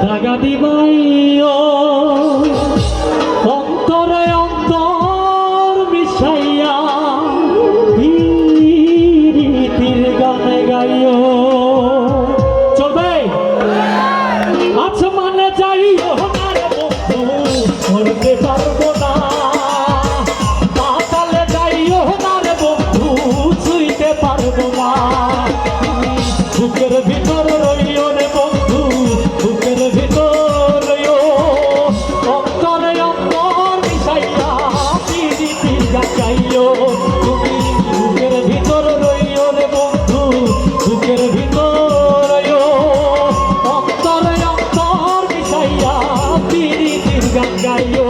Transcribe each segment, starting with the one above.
দাগা দিবাইও অন্তরে অন্তর মিশাইয়া প্রীতির গানে গাইও। চলবে আচ্ছা মানে যাইও না রে বন্ধু ধরতে পারবো না, পাতালে যাইও না রে বন্ধু ছুঁইতে পারবো না। বুকের ভিতর রইও রে বন্ধু, বুকের ভিতর রইও অন্তরে অন্তর মিশাইয়া প্রীতির গান গাইও। তুমি বুকের ভিতর রইও রে বন্ধু, বুকের ভিতর রইও অন্তরে অন্তর মিশাইয়া প্রীতির গান গাইও।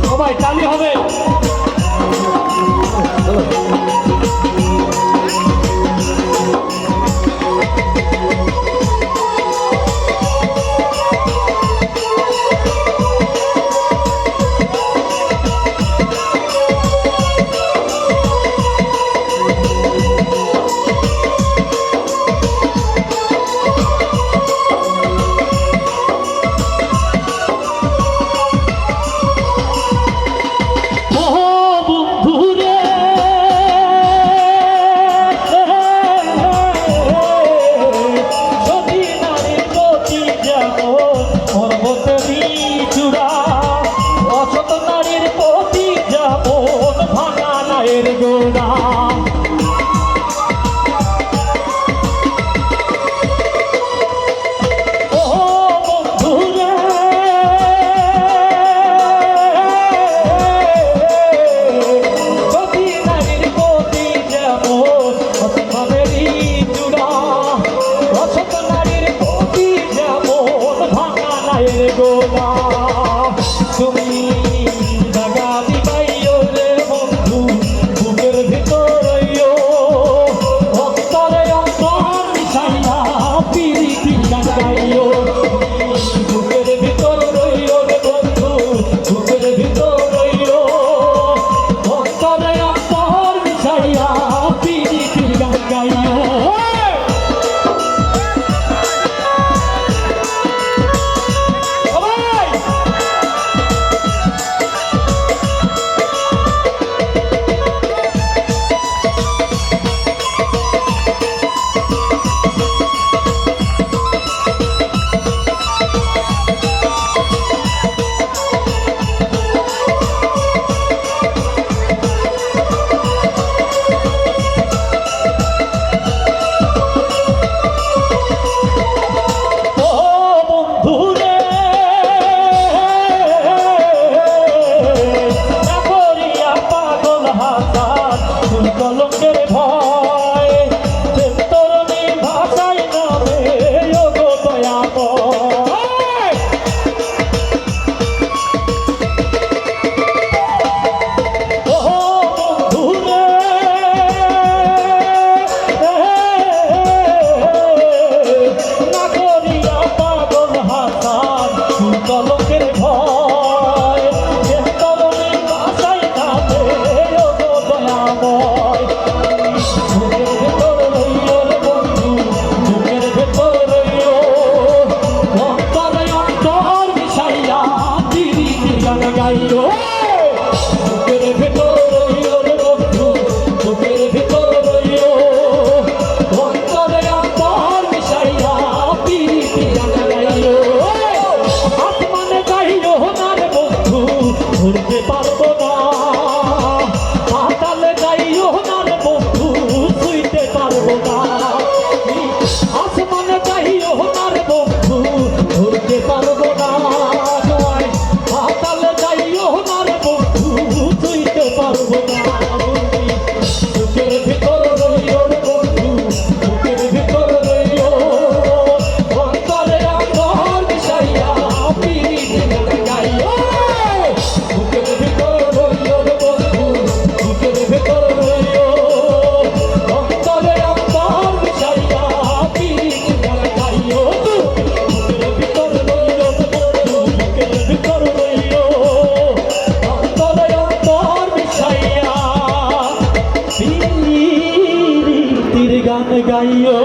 সবাই তালি হবে। তুমি দাগা দিবাইও রে বন্ধু, বুকের ভিতর রইও অন্তরে অন্তর মিশাইয়া প্রীতির গান গাইও। বুকের ভিতর রইও রে বন্ধু, বুকের ভিতর রইও অন্তরে অন্তর মিশাইয়া প্রীতির গান গাইও। কলঙ্কের ভয় তরুণী ভাষায় নামে গো দয়া না করিয়া পাগল হাসান কলঙ্কের ভয় তরুণী ভাষায় নামে গো দয়াময়। বুকের ভেতর রইও রে বন্ধু, বুকের ভেতর রইও অন্তরে অন্তর মিশাইয়া প্রীতির গান গাইও। বুকের ভেতর রইও রে বন্ধু, বুকের ভেতর রইও অন্তরে অন্তর মিশাইয়া প্রীতির গান গাইও। আসমানে যাইও না রে বন্ধু ধরতে পারবো না, পাতালে যাইও না রে বন্ধু ছুঁইতে পারবো না। আসমানে যাইও না রে বন্ধু ধরতে পারবো না, পাতালে যাইও না রে বন্ধু ছুঁইতে পারবো না। বুকের ভিতর রইও রে বন্ধু, বুকের ভিতর রইও অন্তরে অন্তর মিশাইয়া প্রীতির গান গাইও। বুকের ভিতর রইও রে বন্ধু, বুকের ভিতর রইও অন্তরে অন্তর মিশাইয়া প্রীতির গান গাইও। বুকের ভিতর রইও রে বন্ধু, বুকের ভিতর রইও অন্তরে অন্তর মিশাইয়া প্রীতির গান গাইও।